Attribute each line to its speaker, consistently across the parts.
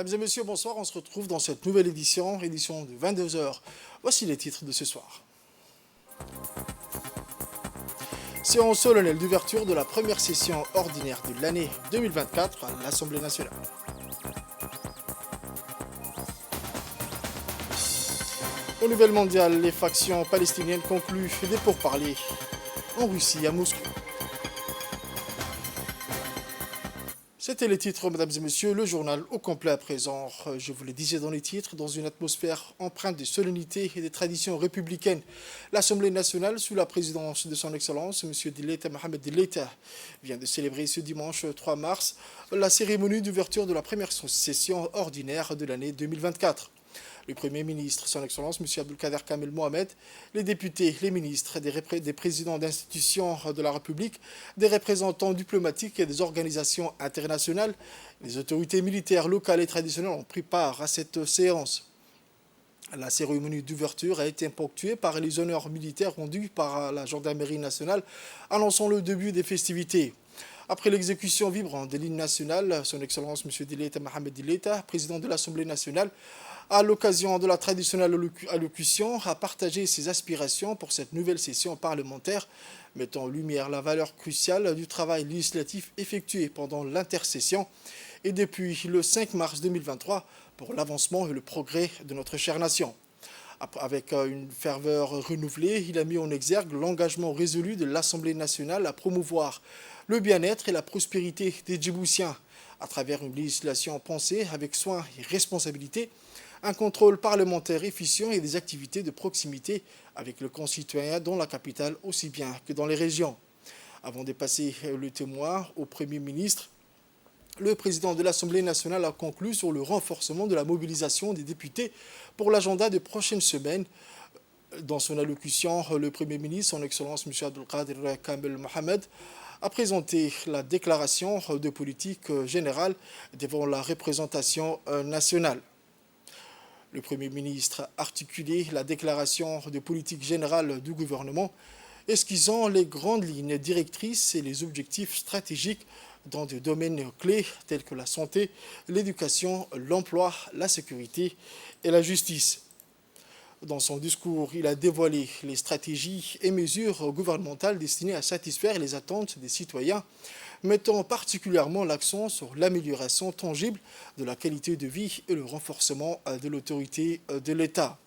Speaker 1: Mesdames et messieurs, bonsoir. On se retrouve dans cette nouvelle édition de 22 heures. Voici les titres de ce soir. Séance solennelle d'ouverture de la première session ordinaire de l'année 2024 à l'Assemblée nationale. Au Nouvelle Mondial, les factions palestiniennes concluent des pourparlers en Russie à Moscou. C'était les titres, mesdames et messieurs, le journal au complet à présent. Je vous le disais dans les titres, dans une atmosphère empreinte de solennité et des traditions républicaines. L'Assemblée nationale, sous la présidence de son Excellence, M. Dileta Mohamed Dileta, vient de célébrer ce dimanche 3 mars la cérémonie d'ouverture de la première session ordinaire de l'année 2024. Le Premier ministre, son Excellence, M. Abdelkader Kamel Mohamed, les députés, les ministres, des présidents d'institutions de la République, des représentants diplomatiques et des organisations internationales, les autorités militaires locales et traditionnelles ont pris part à cette séance. La cérémonie d'ouverture a été ponctuée par les honneurs militaires rendus par la gendarmerie nationale, annonçant le début des festivités. Après l'exécution vibrante de l'hymne national, son Excellence M. Dileta Mohamed Dileta, président de l'Assemblée nationale, à l'occasion de la traditionnelle allocution, a partagé ses aspirations pour cette nouvelle session parlementaire, mettant en lumière la valeur cruciale du travail législatif effectué pendant l'intercession et depuis le 5 mars 2023 pour l'avancement et le progrès de notre chère nation. Avec une ferveur renouvelée, il a mis en exergue l'engagement résolu de l'Assemblée nationale à promouvoir le bien-être et la prospérité des Djiboutiens à travers une législation pensée avec soin et responsabilité, un contrôle parlementaire efficient et des activités de proximité avec le concitoyen dans la capitale aussi bien que dans les régions. Avant de passer le témoin au Premier ministre, le président de l'Assemblée nationale a conclu sur le renforcement de la mobilisation des députés pour l'agenda des prochaines semaines. Dans son allocution, le Premier ministre, son Excellence M. Abdelkader Kamel Mohamed, a présenté la déclaration de politique générale devant la représentation nationale. Le Premier ministre a articulé la déclaration de politique générale du gouvernement, esquissant les grandes lignes directrices et les objectifs stratégiques dans des domaines clés tels que la santé, l'éducation, l'emploi, la sécurité et la justice. Dans son discours, il a dévoilé les stratégies et mesures gouvernementales destinées à satisfaire les attentes des citoyens, mettant particulièrement l'accent sur l'amélioration tangible de la qualité de vie et le renforcement de l'autorité de l'État.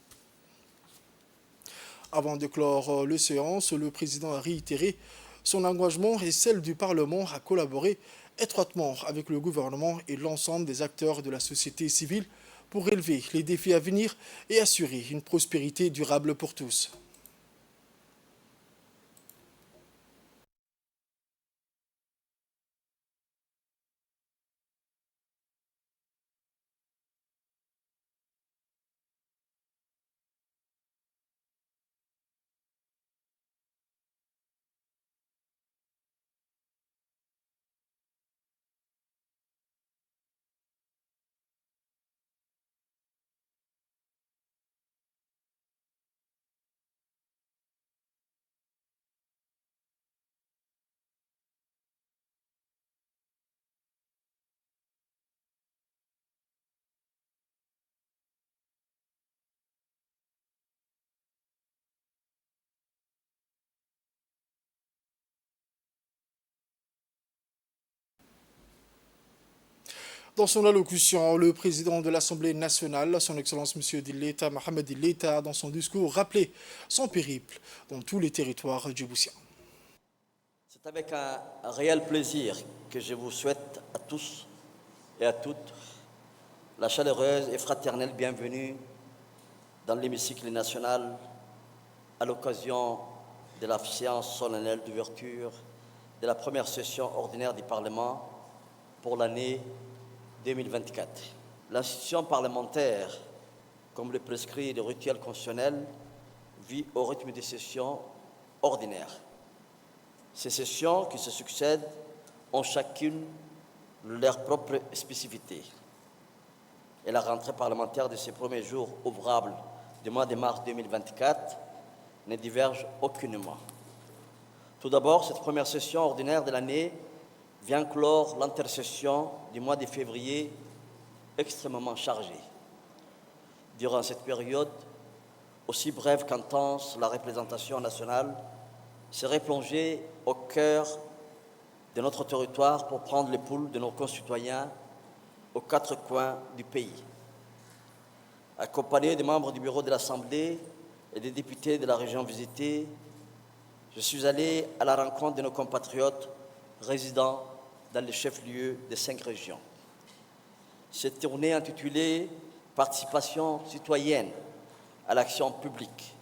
Speaker 1: Avant de clore le séance, le président a réitéré son engagement et celle du Parlement à collaborer étroitement avec le gouvernement et l'ensemble des acteurs de la société civile pour relever les défis à venir et assurer une prospérité durable pour tous. Dans son allocution, le président de l'Assemblée nationale, son Excellence M. Dileta Mohamed Dileta, a dans son discours rappelé son périple dans tous les territoires djiboutiens.
Speaker 2: C'est avec un réel plaisir que je vous souhaite à tous et à toutes la chaleureuse et fraternelle bienvenue dans l'hémicycle national à l'occasion de la séance solennelle d'ouverture de la première session ordinaire du Parlement pour l'année 2024. L'institution parlementaire, comme le prescrit le rituel constitutionnel, vit au rythme des sessions ordinaires. Ces sessions qui se succèdent ont chacune leur propre spécificité. Et la rentrée parlementaire de ces premiers jours ouvrables du mois de mars 2024 ne diverge aucunement. Tout d'abord, cette première session ordinaire de l'année vient clore l'intercession du mois de février extrêmement chargée. Durant cette période, aussi brève qu'intense, la représentation nationale serait plongée au cœur de notre territoire pour prendre le pouls de nos concitoyens aux quatre coins du pays. Accompagné des membres du bureau de l'Assemblée et des députés de la région visitée, je suis allé à la rencontre de nos compatriotes résidant dans les chefs-lieux des 5 régions. Cette tournée intitulée « Participation citoyenne à l'action publique »,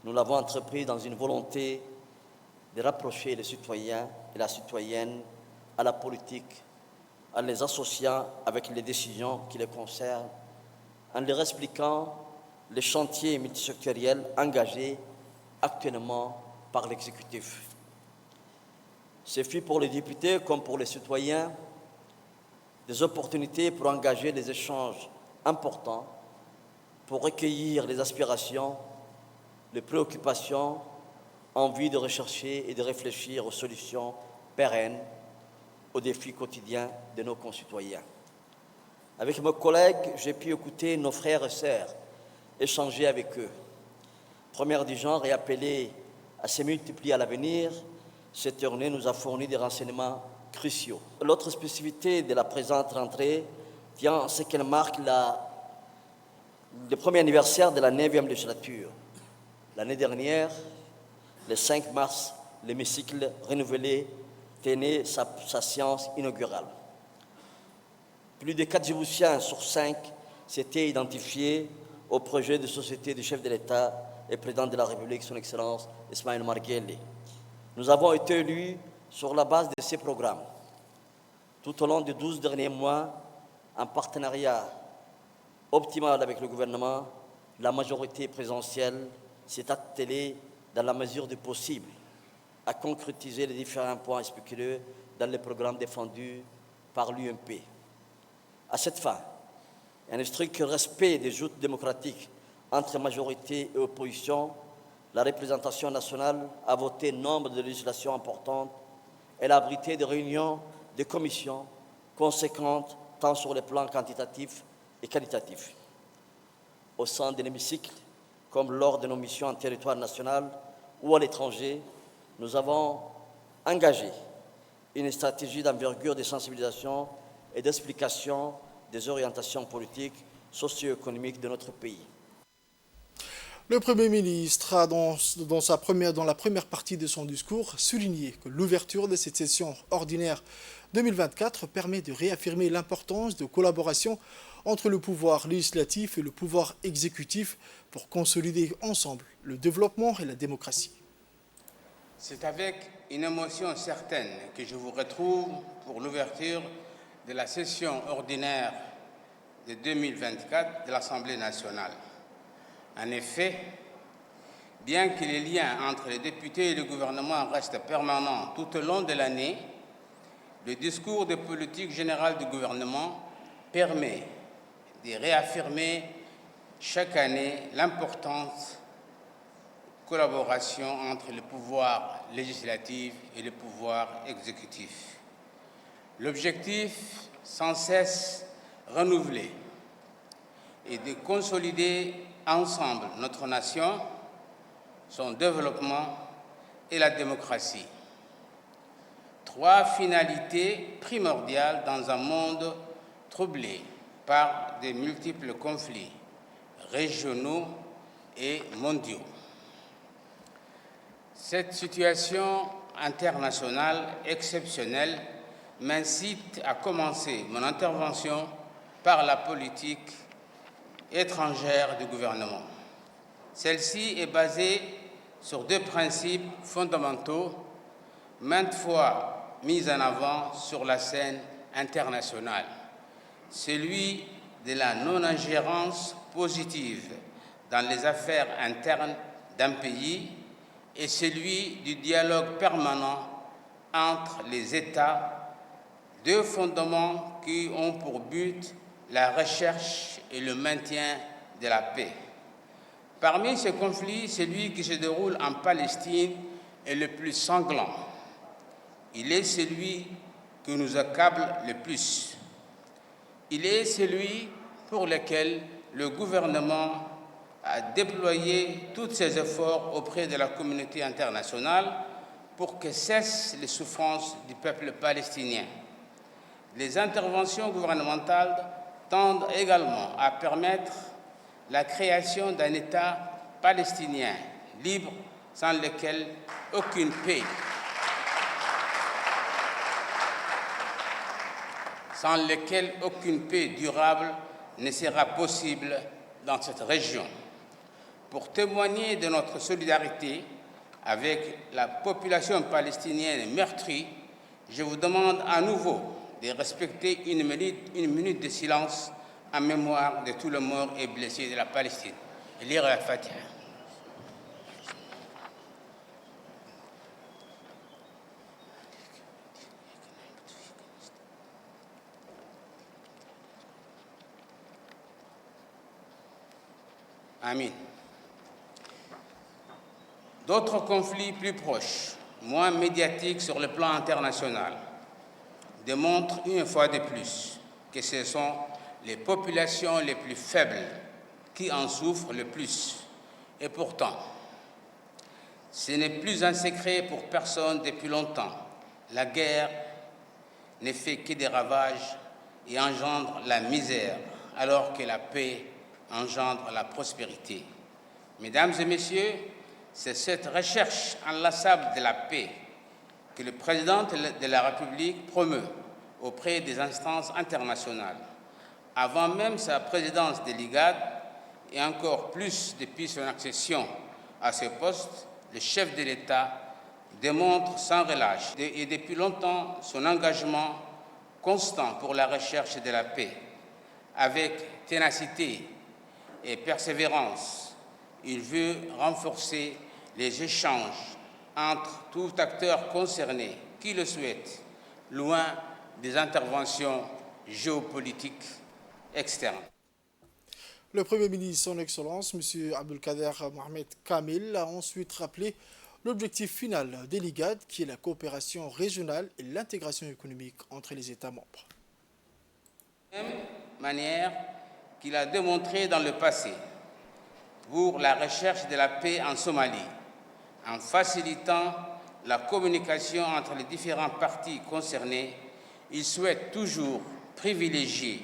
Speaker 2: nous l'avons entreprise dans une volonté de rapprocher les citoyens et la citoyenne à la politique en les associant avec les décisions qui les concernent, en leur expliquant les chantiers multisectoriels engagés actuellement par l'exécutif. Ce fut pour les députés comme pour les citoyens des opportunités pour engager des échanges importants, pour recueillir les aspirations, les préoccupations, envie de rechercher et de réfléchir aux solutions pérennes aux défis quotidiens de nos concitoyens. Avec mes collègues, j'ai pu écouter nos frères et sœurs, échanger avec eux. Première du genre et appelée à se multiplier à l'avenir, cette tournée nous a fourni des renseignements cruciaux. L'autre spécificité de la présente rentrée tient à ce qu'elle marque le premier anniversaire de la 9e législature. L'année dernière, le 5 mars, l'hémicycle renouvelé tenait sa séance inaugurale. Plus de 4 Djiboutiens sur 5 s'étaient identifiés au projet de société du chef de l'État et président de la République, son Excellence Ismaël Omar Guelleh. Nous avons été élus sur la base de ces programmes. Tout au long des 12 derniers mois, en partenariat optimal avec le gouvernement, la majorité présidentielle s'est attelée, dans la mesure du possible, à concrétiser les différents points spéculeux dans les programmes défendus par l'UMP. À cette fin, un strict respect des joutes démocratiques entre majorité et opposition, la représentation nationale a voté nombre de législations importantes. Elle a abrité des réunions de commissions conséquentes tant sur les plans quantitatifs et qualitatifs. Au sein de l'hémicycle, comme lors de nos missions en territoire national ou à l'étranger, nous avons engagé une stratégie d'envergure de sensibilisation et d'explication des orientations politiques, socio-économiques de notre pays.
Speaker 1: Le Premier ministre a, dans la première partie de son discours, souligné que l'ouverture de cette session ordinaire 2024 permet de réaffirmer l'importance de collaboration entre le pouvoir législatif et le pouvoir exécutif pour consolider ensemble le développement et la démocratie.
Speaker 3: C'est avec une émotion certaine que je vous retrouve pour l'ouverture de la session ordinaire de 2024 de l'Assemblée nationale. En effet, bien que les liens entre les députés et le gouvernement restent permanents tout au long de l'année, le discours de politique générale du gouvernement permet de réaffirmer chaque année l'importante collaboration entre le pouvoir législatif et le pouvoir exécutif. L'objectif sans cesse renouvelé est de consolider ensemble notre nation, son développement et la démocratie. 3 finalités primordiales dans un monde troublé par de multiples conflits régionaux et mondiaux. Cette situation internationale exceptionnelle m'incite à commencer mon intervention par la politique étrangère du gouvernement. Celle-ci est basée sur 2 principes fondamentaux, maintes fois mis en avant sur la scène internationale. Celui de la non-ingérence positive dans les affaires internes d'un pays et celui du dialogue permanent entre les États, 2 fondements qui ont pour but la recherche et le maintien de la paix. Parmi ces conflits, celui qui se déroule en Palestine est le plus sanglant. Il est celui qui nous accable le plus. Il est celui pour lequel le gouvernement a déployé tous ses efforts auprès de la communauté internationale pour que cessent les souffrances du peuple palestinien. Les interventions gouvernementales tendent également à permettre la création d'un État palestinien libre sans lequel aucune paix durable ne sera possible dans cette région. Pour témoigner de notre solidarité avec la population palestinienne meurtrie, je vous demande à nouveau de respecter une minute de silence en mémoire de tous les morts et blessés de la Palestine. Et lire la Fatiha. Amin. D'autres conflits plus proches, moins médiatiques sur le plan international, démontrent une fois de plus que ce sont les populations les plus faibles qui en souffrent le plus. Et pourtant, ce n'est plus un secret pour personne depuis longtemps. La guerre ne fait que des ravages et engendre la misère, alors que la paix engendre la prospérité. Mesdames et messieurs, c'est cette recherche inlassable de la paix que le président de la République promeut auprès des instances internationales. Avant même sa présidence de l'IGAD, et encore plus depuis son accession à ce poste, le chef de l'État démontre sans relâche et depuis longtemps son engagement constant pour la recherche de la paix. Avec ténacité et persévérance, il veut renforcer les échanges entre tous acteurs concernés qui le souhaitent, loin des interventions géopolitiques externes.
Speaker 1: Le Premier ministre, son Excellence, M. Abdelkader Mohamed Kamel, a ensuite rappelé l'objectif final de l'IGAD, qui est la coopération régionale et l'intégration économique entre les États membres.
Speaker 3: De la même manière qu'il a démontré dans le passé pour la recherche de la paix en Somalie, en facilitant la communication entre les différentes parties concernées, il souhaite toujours privilégier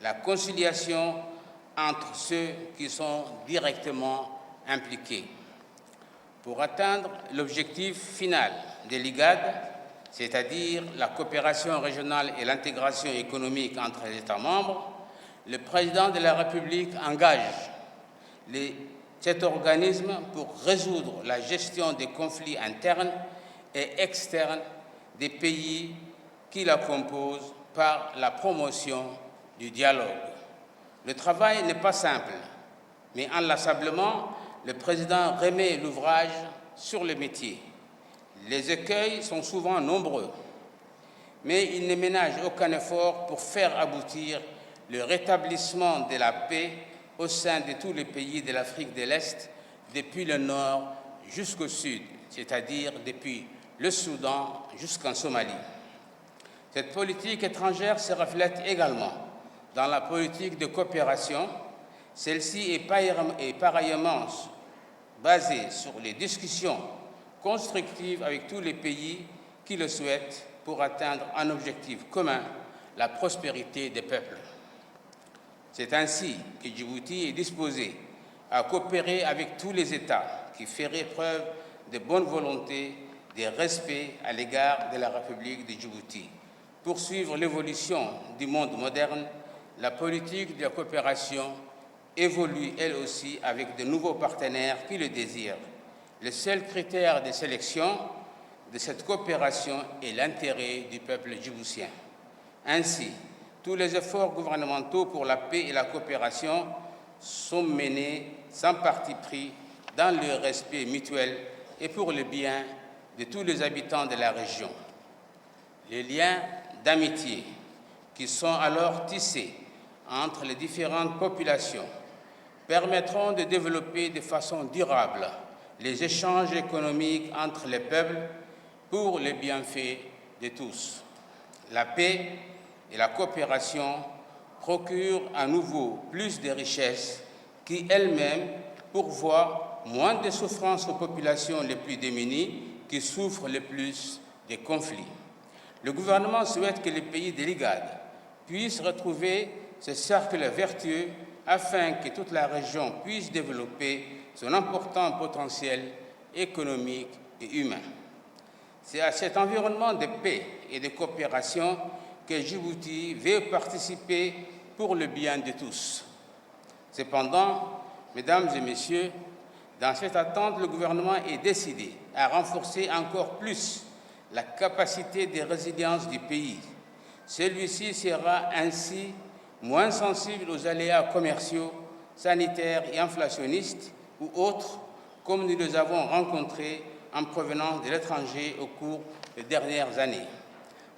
Speaker 3: la conciliation entre ceux qui sont directement impliqués. Pour atteindre l'objectif final de l'IGAD, c'est-à-dire la coopération régionale et l'intégration économique entre les États membres, le président de la République engage cet organisme pour résoudre la gestion des conflits internes et externes des pays qui la composent par la promotion du dialogue. Le travail n'est pas simple, mais inlassablement, le président remet l'ouvrage sur le métier. Les écueils sont souvent nombreux, mais il ne ménage aucun effort pour faire aboutir le rétablissement de la paix au sein de tous les pays de l'Afrique de l'Est, depuis le nord jusqu'au sud, c'est-à-dire depuis le Soudan jusqu'en Somalie. Cette politique étrangère se reflète également dans la politique de coopération. Celle-ci est pareillement basée sur les discussions constructives avec tous les pays qui le souhaitent pour atteindre un objectif commun, la prospérité des peuples. C'est ainsi que Djibouti est disposé à coopérer avec tous les États qui feraient preuve de bonne volonté, de respect à l'égard de la République de Djibouti. Pour suivre l'évolution du monde moderne, la politique de la coopération évolue elle aussi avec de nouveaux partenaires qui le désirent. Le seul critère de sélection de cette coopération est l'intérêt du peuple djiboutien. Ainsi, tous les efforts gouvernementaux pour la paix et la coopération sont menés sans parti pris dans le respect mutuel et pour le bien de tous les habitants de la région. Les liens d'amitié qui sont alors tissés entre les différentes populations permettront de développer de façon durable les échanges économiques entre les peuples pour le bienfait de tous. La paix et la coopération procure à nouveau plus de richesses qui elles-mêmes pourvoient moins de souffrances aux populations les plus démunies qui souffrent le plus des conflits. Le gouvernement souhaite que les pays de l'IGAD puissent retrouver ce cercle vertueux afin que toute la région puisse développer son important potentiel économique et humain. C'est à cet environnement de paix et de coopération que Djibouti veut participer pour le bien de tous. Cependant, mesdames et messieurs, dans cette attente, le gouvernement est décidé à renforcer encore plus la capacité de résilience du pays. Celui-ci sera ainsi moins sensible aux aléas commerciaux, sanitaires et inflationnistes ou autres, comme nous les avons rencontrés en provenance de l'étranger au cours des dernières années.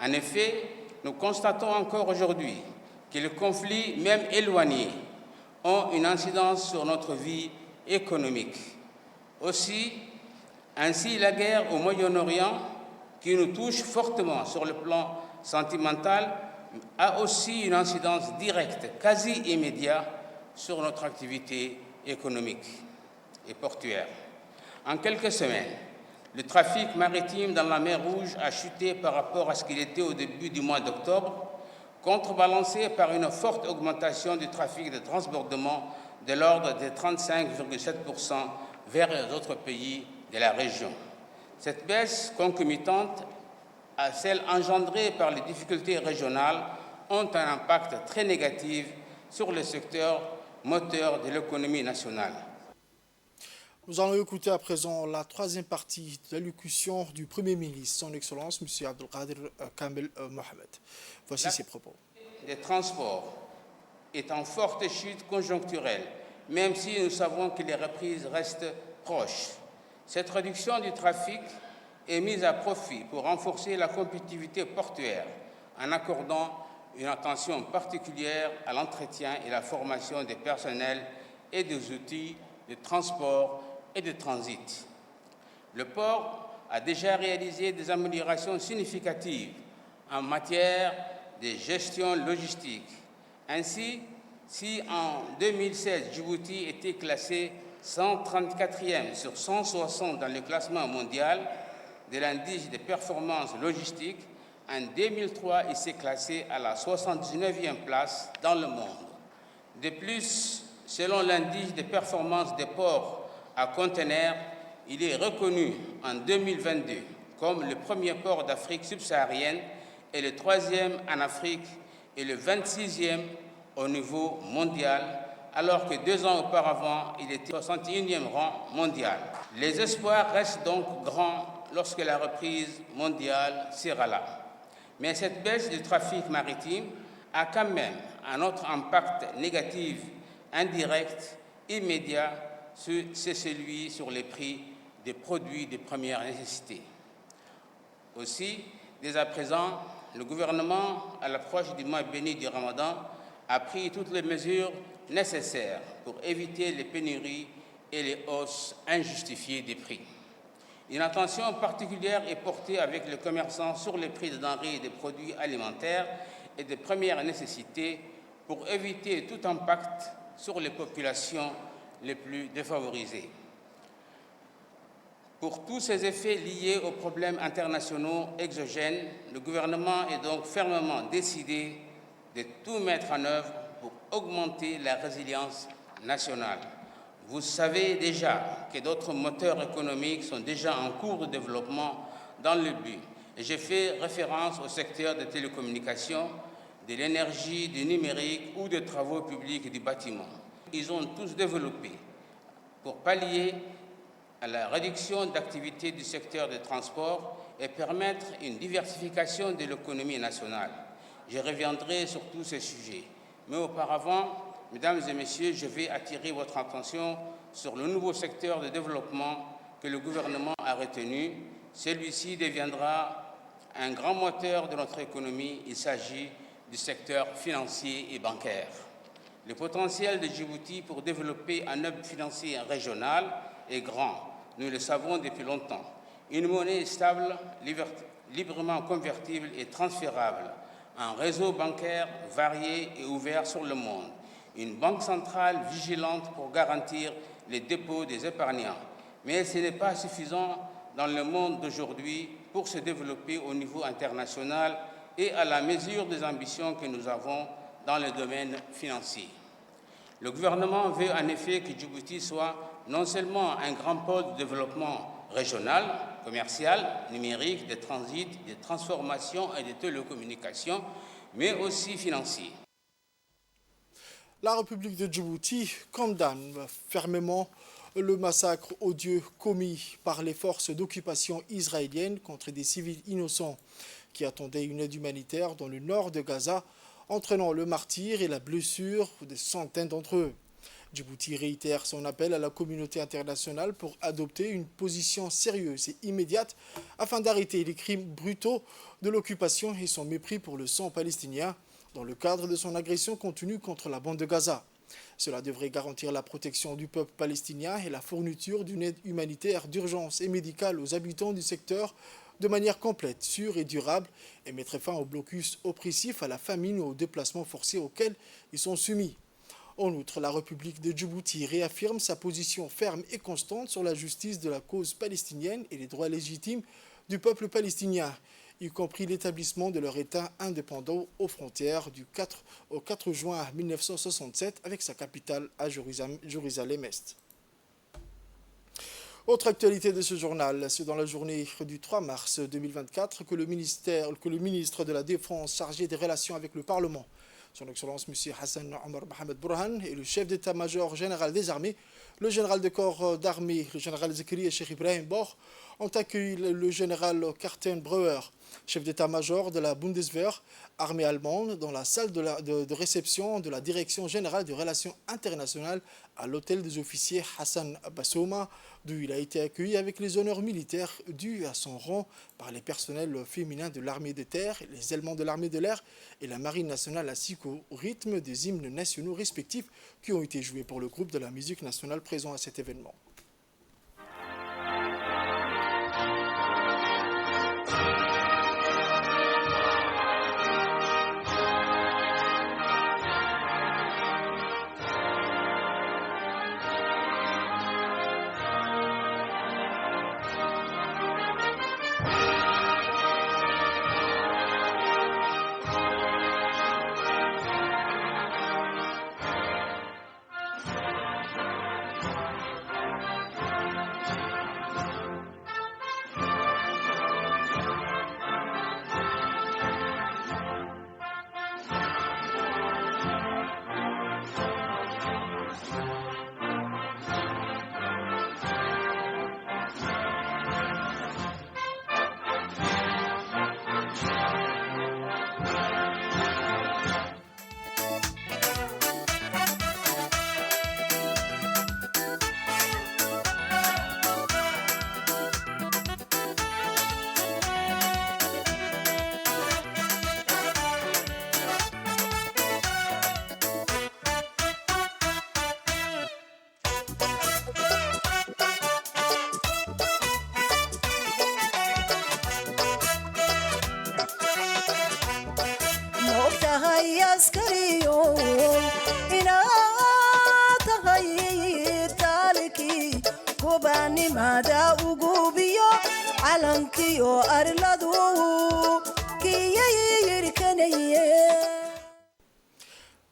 Speaker 3: En effet, nous constatons encore aujourd'hui que les conflits, même éloignés, ont une incidence sur notre vie économique. Ainsi, la guerre au Moyen-Orient, qui nous touche fortement sur le plan sentimental, a aussi une incidence directe, quasi immédiate, sur notre activité économique et portuaire. En quelques semaines, le trafic maritime dans la mer Rouge a chuté par rapport à ce qu'il était au début du mois d'octobre, contrebalancé par une forte augmentation du trafic de transbordement de l'ordre de 35,7% vers les autres pays de la région. Cette baisse concomitante à celle engendrée par les difficultés régionales ont un impact très négatif sur le secteur moteur de l'économie nationale.
Speaker 1: Nous allons écouter à présent la troisième partie de l'allocution du Premier ministre, son Excellence, M. Abdelkader Kamel Mohamed. Voici ses propos.
Speaker 3: Les transports est en forte chute conjoncturelle, même si nous savons que les reprises restent proches. Cette réduction du trafic est mise à profit pour renforcer la compétitivité portuaire en accordant une attention particulière à l'entretien et la formation des personnels et des outils de transport et de transit. Le port a déjà réalisé des améliorations significatives en matière de gestion logistique. Ainsi, si en 2016, Djibouti était classé 134e sur 160 dans le classement mondial de l'indice de performance logistique, en 2003, il s'est classé à la 79e place dans le monde. De plus, selon l'indice de performance des ports à conteneurs, il est reconnu en 2022 comme le premier port d'Afrique subsaharienne et le 3e en Afrique et le 26e au niveau mondial, alors que 2 ans auparavant, il était au 61e rang mondial. Les espoirs restent donc grands lorsque la reprise mondiale sera là. Mais cette baisse du trafic maritime a quand même un autre impact négatif, indirect, immédiat, c'est celui sur les prix des produits de première nécessité. Aussi, dès à présent, le gouvernement, à l'approche du mois béni du Ramadan, a pris toutes les mesures nécessaires pour éviter les pénuries et les hausses injustifiées des prix. Une attention particulière est portée avec les commerçants sur les prix des denrées et des produits alimentaires et de première nécessité pour éviter tout impact sur les populations les plus défavorisées. Pour tous ces effets liés aux problèmes internationaux exogènes, le gouvernement est donc fermement décidé de tout mettre en œuvre pour augmenter la résilience nationale. Vous savez déjà que d'autres moteurs économiques sont déjà en cours de développement dans le but. Et j'ai fait référence au secteur des télécommunications, de l'énergie, du numérique ou des travaux publics et du bâtiment. Ils ont tous développé pour pallier à la réduction d'activité du secteur des transports et permettre une diversification de l'économie nationale. Je reviendrai sur tous ces sujets. Mais auparavant, mesdames et messieurs, je vais attirer votre attention sur le nouveau secteur de développement que le gouvernement a retenu. Celui-ci deviendra un grand moteur de notre économie. Il s'agit du secteur financier et bancaire. Le potentiel de Djibouti pour développer un hub financier régional est grand. Nous le savons depuis longtemps. Une monnaie stable, librement convertible et transférable un réseau bancaire varié et ouvert sur le monde, une banque centrale vigilante pour garantir les dépôts des épargnants. Mais ce n'est pas suffisant dans le monde d'aujourd'hui pour se développer au niveau international et à la mesure des ambitions que nous avons dans le domaine financier. Le gouvernement veut en effet que Djibouti soit non seulement un grand pôle de développement régional, commercial, numérique, de transit, de transformation et de télécommunications, mais aussi financier.
Speaker 1: La République de Djibouti condamne fermement le massacre odieux commis par les forces d'occupation israéliennes contre des civils innocents qui attendaient une aide humanitaire dans le nord de Gaza, entraînant le martyre et la blessure de centaines d'entre eux. Djibouti réitère son appel à la communauté internationale pour adopter une position sérieuse et immédiate afin d'arrêter les crimes brutaux de l'occupation et son mépris pour le sang palestinien dans le cadre de son agression continue contre la bande de Gaza. Cela devrait garantir la protection du peuple palestinien et la fourniture d'une aide humanitaire d'urgence et médicale aux habitants du secteur de manière complète, sûre et durable et mettre fin au blocus oppressif, à la famine ou aux déplacements forcés auxquels ils sont soumis. En outre, la République de Djibouti réaffirme sa position ferme et constante sur la justice de la cause palestinienne et les droits légitimes du peuple palestinien, y compris l'établissement de leur État indépendant aux frontières au 4 juin 1967 avec sa capitale à Jérusalem-Est. Autre actualité de ce journal, c'est dans la journée du 3 mars 2024 que le ministre de la Défense chargé des relations avec le Parlement, son Excellence M. Hassan Omar Mohamed Burhan, et le chef d'état-major général des armées, le général de corps d'armée, le général Zakaria Cheikh Ibrahim Bor, ont accueilli le général Carsten Breuer, chef d'état-major de la Bundeswehr, armée allemande, dans la salle de réception de la Direction générale des relations internationales à l'hôtel des officiers Hassan Bassouma, d'où il a été accueilli avec les honneurs militaires dus à son rang par les personnels féminins de l'armée de terre, les éléments de l'armée de l'air et la marine nationale, ainsi qu'au rythme des hymnes nationaux respectifs qui ont été joués pour le groupe de la musique nationale présent à cet événement.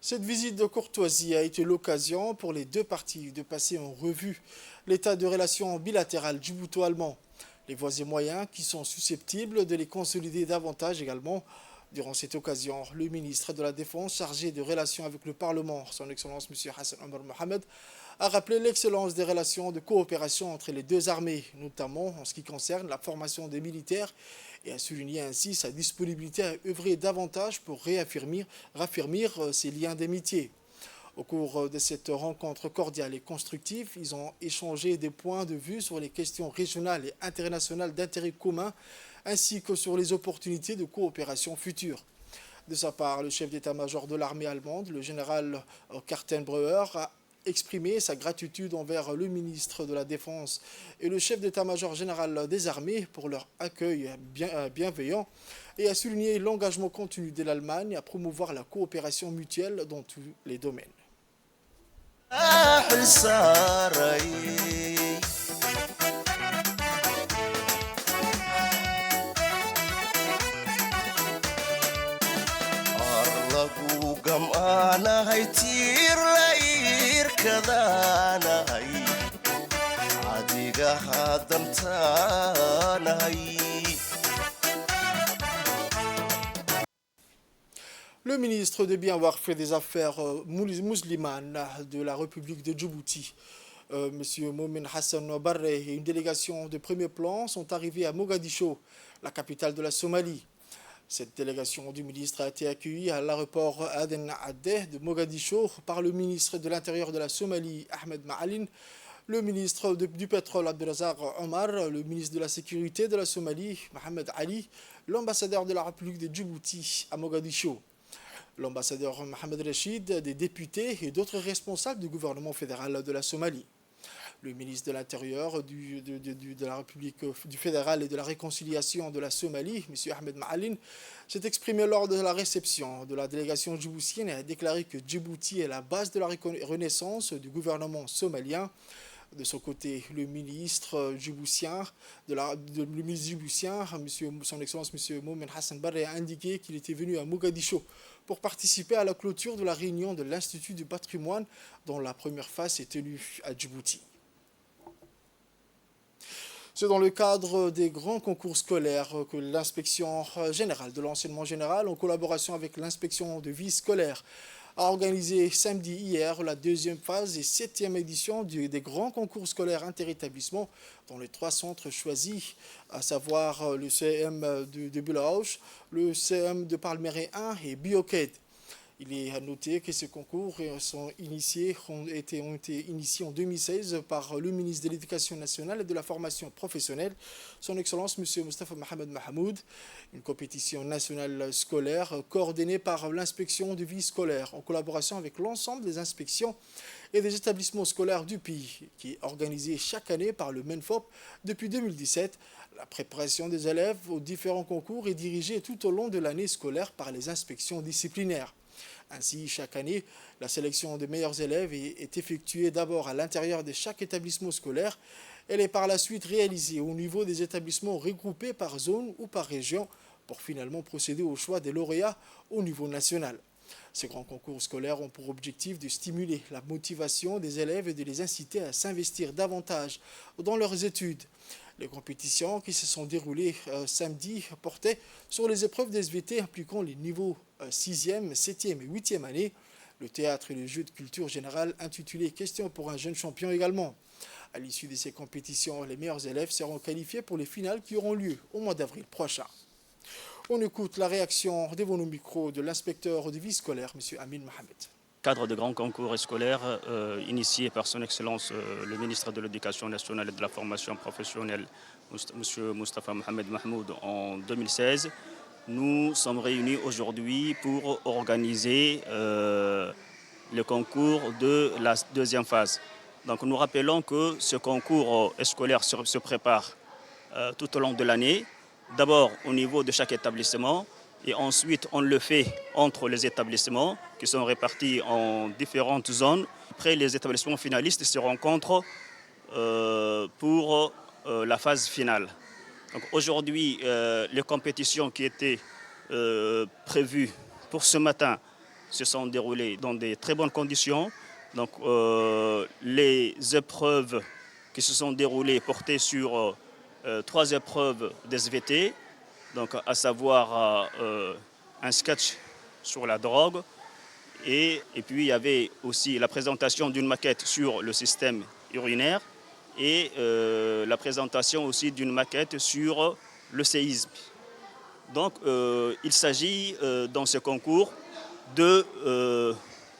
Speaker 1: Cette visite de courtoisie a été l'occasion pour les deux parties de passer en revue l'état de relations bilatérales djibouto-allemand, les voies et moyens qui sont susceptibles de les consolider davantage également. Durant cette occasion, le ministre de la Défense chargé de relations avec le Parlement, son Excellence M. Hassan Omar Mohamed, a rappelé l'excellence des relations de coopération entre les deux armées, notamment en ce qui concerne la formation des militaires, et a souligné ainsi sa disponibilité à œuvrer davantage pour raffermir ces liens d'amitié. Au cours de cette rencontre cordiale et constructive, ils ont échangé des points de vue sur les questions régionales et internationales d'intérêt commun, ainsi que sur les opportunités de coopération futures. De sa part, le chef d'état-major de l'armée allemande, le général Carsten Breuer, a exprimé sa gratitude envers le ministre de la Défense et le chef d'état-major général des armées pour leur accueil bienveillant et a souligné l'engagement continu de l'Allemagne à promouvoir la coopération mutuelle dans tous les domaines. Le ministre de Bien-Warf et des Affaires musulmanes de la République de Djibouti, M. Momin Hassan Barre et une délégation de premier plan sont arrivés à Mogadiscio, la capitale de la Somalie. Cette délégation du ministre a été accueillie à l'aéroport Aden Adeh de Mogadiscio par le ministre de l'Intérieur de la Somalie, Ahmed Ma'alin, le ministre du pétrole, Abdelazar Omar, le ministre de la Sécurité de la Somalie, Mohamed Ali, l'ambassadeur de la République de Djibouti à Mogadiscio, l'ambassadeur Mohamed Rachid, des députés et d'autres responsables du gouvernement fédéral de la Somalie. Le ministre de l'Intérieur de la République du fédéral et de la réconciliation de la Somalie, M. Ahmed Ma'alin, s'est exprimé lors de la réception de la délégation djiboutienne et a déclaré que Djibouti est la base de la renaissance du gouvernement somalien. De son côté, le ministre djiboutien, son Excellence M. Momin Hassan Barre, a indiqué qu'il était venu à Mogadiscio pour participer à la clôture de la réunion de l'Institut du patrimoine dont la première phase est tenue à Djibouti. C'est dans le cadre des grands concours scolaires que l'inspection générale de l'enseignement général, en collaboration avec l'inspection de vie scolaire, a organisé samedi hier la deuxième phase et 7e édition des grands concours scolaires interétablissements dans les 3 centres choisis, à savoir le CM de Bulaouch, le CM de Palmeraie 1 et Bioqued. Il est à noter que ces concours ont été initiés en 2016 par le ministre de l'Éducation nationale et de la formation professionnelle, son Excellence M. Mustafa Mohamed Mahmoud, une compétition nationale scolaire coordonnée par l'inspection de vie scolaire en collaboration avec l'ensemble des inspections et des établissements scolaires du pays, qui est organisée chaque année par le MENFOP depuis 2017. La préparation des élèves aux différents concours est dirigée tout au long de l'année scolaire par les inspections disciplinaires. Ainsi, chaque année, la sélection des meilleurs élèves est effectuée d'abord à l'intérieur de chaque établissement scolaire. Elle est par la suite réalisée au niveau des établissements regroupés par zone ou par région pour finalement procéder au choix des lauréats au niveau national. Ces grands concours scolaires ont pour objectif de stimuler la motivation des élèves et de les inciter à s'investir davantage dans leurs études. Les compétitions qui se sont déroulées samedi portaient sur les épreuves d'SVT impliquant les niveaux 6e, 7e et 8e année, le théâtre et le jeu de culture générale intitulé « Question pour un jeune champion » également. À l'issue de ces compétitions, les meilleurs élèves seront qualifiés pour les finales qui auront lieu au mois d'avril prochain. On écoute la réaction devant nos micros de l'inspecteur de vie scolaire, M. Amin Mohamed.
Speaker 4: Cadre de grands concours scolaires initié par son Excellence le ministre de l'Éducation nationale et de la formation professionnelle, M. Mustafa Mohamed Mahmoud, en 2016. Nous sommes réunis aujourd'hui pour organiser le concours de la deuxième phase. Donc nous rappelons que ce concours scolaire se prépare tout au long de l'année, d'abord au niveau de chaque établissement, et ensuite on le fait entre les établissements qui sont répartis en différentes zones. Après, les établissements finalistes se rencontrent pour la phase finale. Donc aujourd'hui, les compétitions qui étaient prévues pour ce matin se sont déroulées dans de très bonnes conditions. Donc les épreuves qui se sont déroulées portaient sur 3 épreuves d'SVT, donc à savoir un sketch sur la drogue, et puis il y avait aussi la présentation d'une maquette sur le système urinaire et la présentation aussi d'une maquette sur le séisme. Donc il s'agit dans ce concours de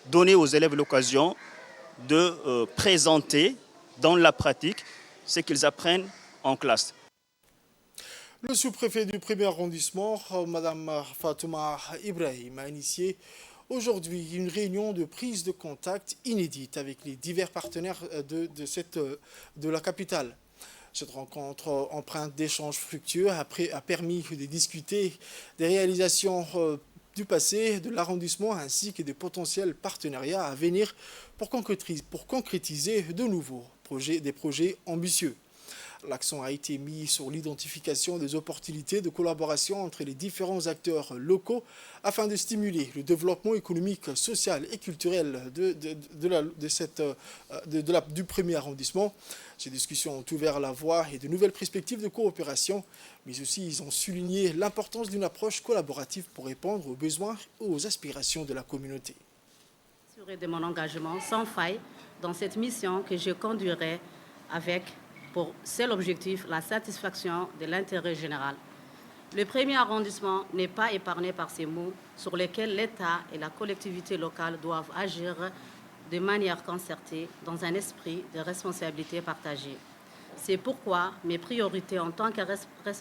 Speaker 4: donner aux élèves l'occasion de présenter dans la pratique ce qu'ils apprennent en classe.
Speaker 1: Le sous-préfet du premier arrondissement, Mme Fatouma Ibrahim, a initié aujourd'hui une réunion de prise de contact inédite avec les divers partenaires de la capitale. Cette rencontre empreinte d'échanges fructueux a permis de discuter des réalisations du passé de l'arrondissement ainsi que des potentiels partenariats à venir pour concrétiser de nouveaux projets ambitieux. L'accent a été mis sur l'identification des opportunités de collaboration entre les différents acteurs locaux afin de stimuler le développement économique, social et culturel du premier arrondissement. Ces discussions ont ouvert la voie et de nouvelles perspectives de coopération, mais aussi ils ont souligné l'importance d'une approche collaborative pour répondre aux besoins et aux aspirations de la communauté.
Speaker 5: De mon engagement sans faille dans cette mission que je conduirai avec pour seul objectif la satisfaction de l'intérêt général. Le premier arrondissement n'est pas épargné par ces mots sur lesquels l'État et la collectivité locale doivent agir de manière concertée dans un esprit de responsabilité partagée. C'est pourquoi mes priorités en tant que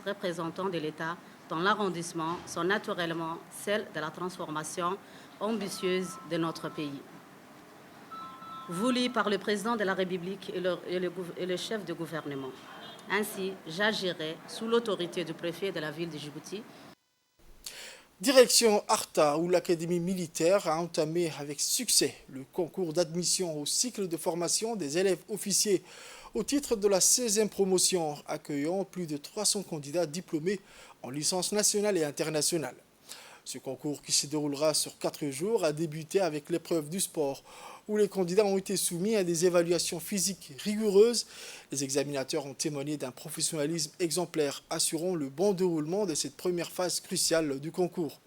Speaker 5: représentant de l'État dans l'arrondissement sont naturellement celles de la transformation ambitieuse de notre pays. Voulu par le président de la République et le chef de gouvernement. Ainsi, j'agirai sous l'autorité du préfet de la ville de Djibouti.
Speaker 1: Direction Arta, où l'Académie militaire a entamé avec succès le concours d'admission au cycle de formation des élèves officiers au titre de la 16e promotion, accueillant plus de 300 candidats diplômés en licence nationale et internationale. Ce concours, qui se déroulera sur 4 jours, a débuté avec l'épreuve du sport, où les candidats ont été soumis à des évaluations physiques rigoureuses. Les examinateurs ont témoigné d'un professionnalisme exemplaire, assurant le bon déroulement de cette première phase cruciale du concours.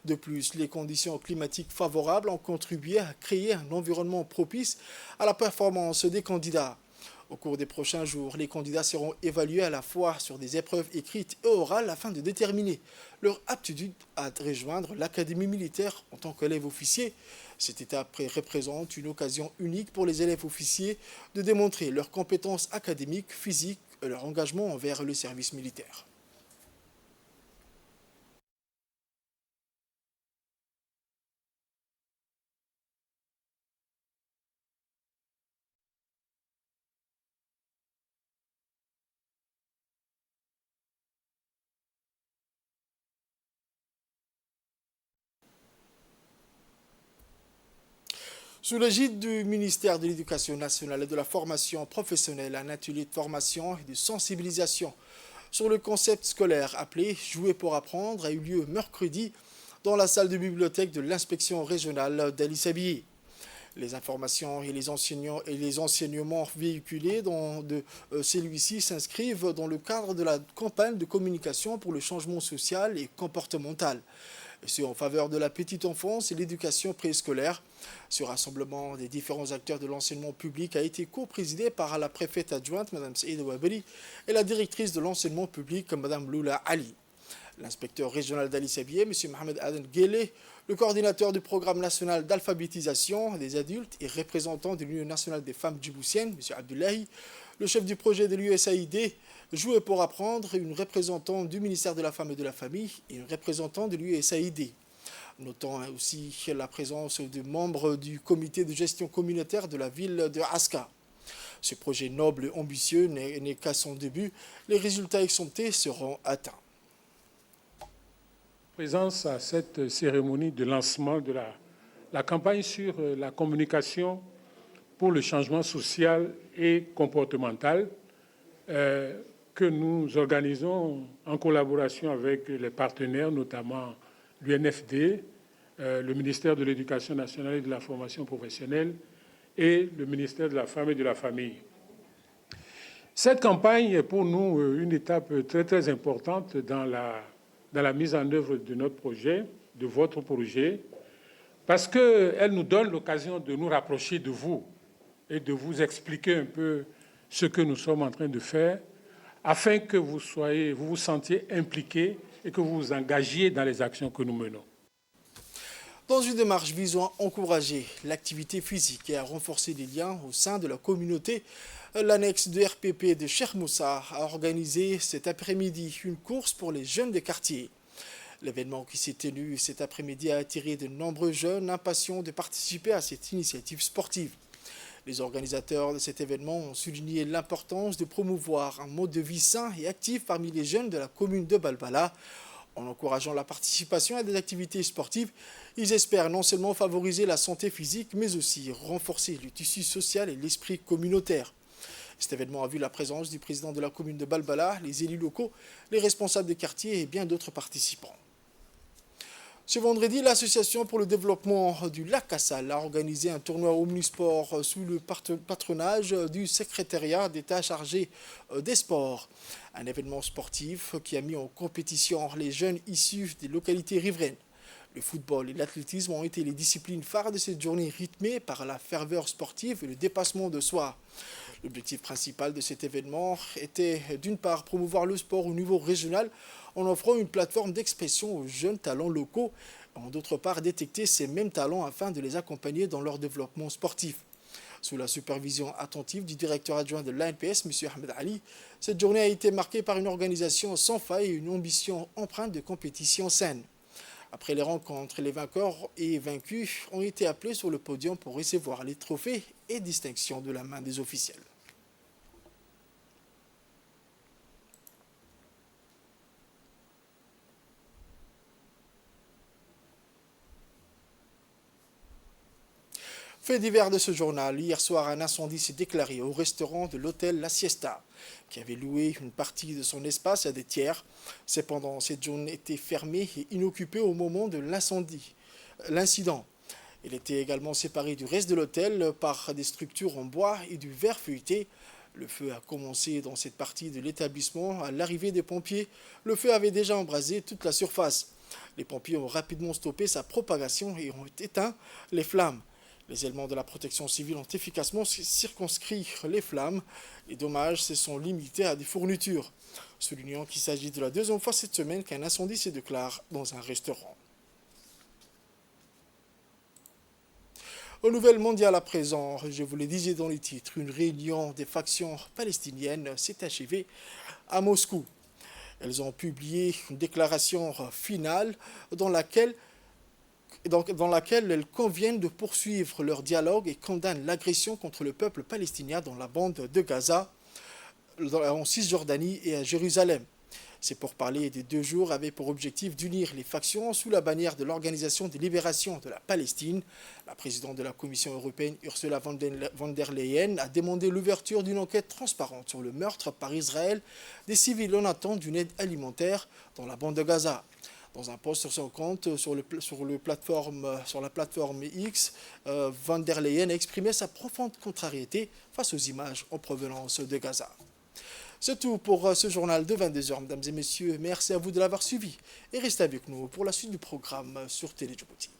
Speaker 1: De plus, les conditions climatiques favorables ont contribué à créer un environnement propice à la performance des candidats. Au cours des prochains jours, les candidats seront évalués à la fois sur des épreuves écrites et orales afin de déterminer leur aptitude à rejoindre l'Académie militaire en tant qu'élève officier. Cette étape représente une occasion unique pour les élèves officiers de démontrer leurs compétences académiques, physiques et leur engagement envers le service militaire. Sous l'égide du ministère de l'Éducation nationale et de la formation professionnelle, un atelier de formation et de sensibilisation sur le concept scolaire appelé « Jouer pour apprendre » a eu lieu mercredi dans la salle de bibliothèque de l'inspection régionale d'Ali-Sabié. Les informations et les enseignements véhiculés dans celui-ci s'inscrivent dans le cadre de la campagne de communication pour le changement social et comportemental. Et c'est en faveur de la petite enfance et l'éducation préscolaire. Ce rassemblement des différents acteurs de l'enseignement public a été co-présidé par la préfète adjointe, Mme Saïda Wabeli, et la directrice de l'enseignement public, Mme Loula Ali. L'inspecteur régional d'Ali-Sabié, M. Mohamed Aden Guélé, le coordinateur du programme national d'alphabétisation des adultes et représentant de l'Union nationale des femmes djiboutiennes, M. Abdullahi, le chef du projet de l'USAID, Jouer pour apprendre, une représentante du ministère de la Femme et de la Famille et une représentante de l'USAID. Notons aussi la présence de membres du comité de gestion communautaire de la ville de Aska. Ce projet noble et ambitieux n'est qu'à son début. Les résultats escomptés seront atteints.
Speaker 6: Présence à cette cérémonie de lancement de la campagne sur la communication pour le changement social et comportemental que nous organisons en collaboration avec les partenaires, notamment l'UNFD, le ministère de l'Éducation nationale et de la formation professionnelle et le ministère de la Femme et de la Famille. Cette campagne est pour nous une étape très, très importante dans la mise en œuvre de notre projet, de votre projet, parce qu'elle nous donne l'occasion de nous rapprocher de vous et de vous expliquer un peu ce que nous sommes en train de faire, afin que vous vous sentiez impliqués et que vous vous engagiez dans les actions que nous menons.
Speaker 1: Dans une démarche visant à encourager l'activité physique et à renforcer les liens au sein de la communauté, l'annexe de RPP de Cheikh Moussa a organisé cet après-midi une course pour les jeunes des quartiers. L'événement qui s'est tenu cet après-midi a attiré de nombreux jeunes impatients de participer à cette initiative sportive. Les organisateurs de cet événement ont souligné l'importance de promouvoir un mode de vie sain et actif parmi les jeunes de la commune de Balbala. En encourageant la participation à des activités sportives, ils espèrent non seulement favoriser la santé physique, mais aussi renforcer le tissu social et l'esprit communautaire. Cet événement a vu la présence du président de la commune de Balbala, les élus locaux, les responsables des quartiers et bien d'autres participants. Ce vendredi, l'Association pour le développement du lac Cassale a organisé un tournoi omnisport sous le patronage du secrétariat d'État chargé des sports. Un événement sportif qui a mis en compétition les jeunes issus des localités riveraines. Le football et l'athlétisme ont été les disciplines phares de cette journée rythmée par la ferveur sportive et le dépassement de soi. L'objectif principal de cet événement était d'une part promouvoir le sport au niveau régional en offrant une plateforme d'expression aux jeunes talents locaux et d'autre part détecter ces mêmes talents afin de les accompagner dans leur développement sportif. Sous la supervision attentive du directeur adjoint de l'ANPS, M. Ahmed Ali, cette journée a été marquée par une organisation sans faille et une ambition empreinte de compétition saine. Après les rencontres, les vainqueurs et vaincus ont été appelés sur le podium pour recevoir les trophées et distinctions de la main des officiels. Fait divers de ce journal, hier soir un incendie s'est déclaré au restaurant de l'hôtel La Siesta, qui avait loué une partie de son espace à des tiers. Cependant, cette zone était fermée et inoccupée au moment de l'incident. Elle était également séparée du reste de l'hôtel par des structures en bois et du verre feuilleté. Le feu a commencé dans cette partie de l'établissement. À l'arrivée des pompiers, le feu avait déjà embrasé toute la surface. Les pompiers ont rapidement stoppé sa propagation et ont éteint les flammes. Les éléments de la protection civile ont efficacement circonscrit les flammes. Les dommages se sont limités à des fournitures, soulignant qu'il s'agit de la deuxième fois cette semaine qu'un incendie se déclare dans un restaurant. Aux nouvelles mondiales à présent, je vous le disais dans les titres, une réunion des factions palestiniennes s'est achevée à Moscou. Elles ont publié une déclaration finale dans laquelle elles conviennent de poursuivre leur dialogue et condamnent l'agression contre le peuple palestinien dans la bande de Gaza, en Cisjordanie et à Jérusalem. Ces pourparlers des 2 jours avaient pour objectif d'unir les factions sous la bannière de l'Organisation de libération de la Palestine. La présidente de la Commission européenne, Ursula von der Leyen, a demandé l'ouverture d'une enquête transparente sur le meurtre par Israël des civils en attente d'une aide alimentaire dans la bande de Gaza. Dans un post sur son compte, sur la plateforme X, von der Leyen a exprimé sa profonde contrariété face aux images en provenance de Gaza. C'est tout pour ce journal de 22h, mesdames et messieurs. Merci à vous de l'avoir suivi et restez avec nous pour la suite du programme sur Télé Djibouti.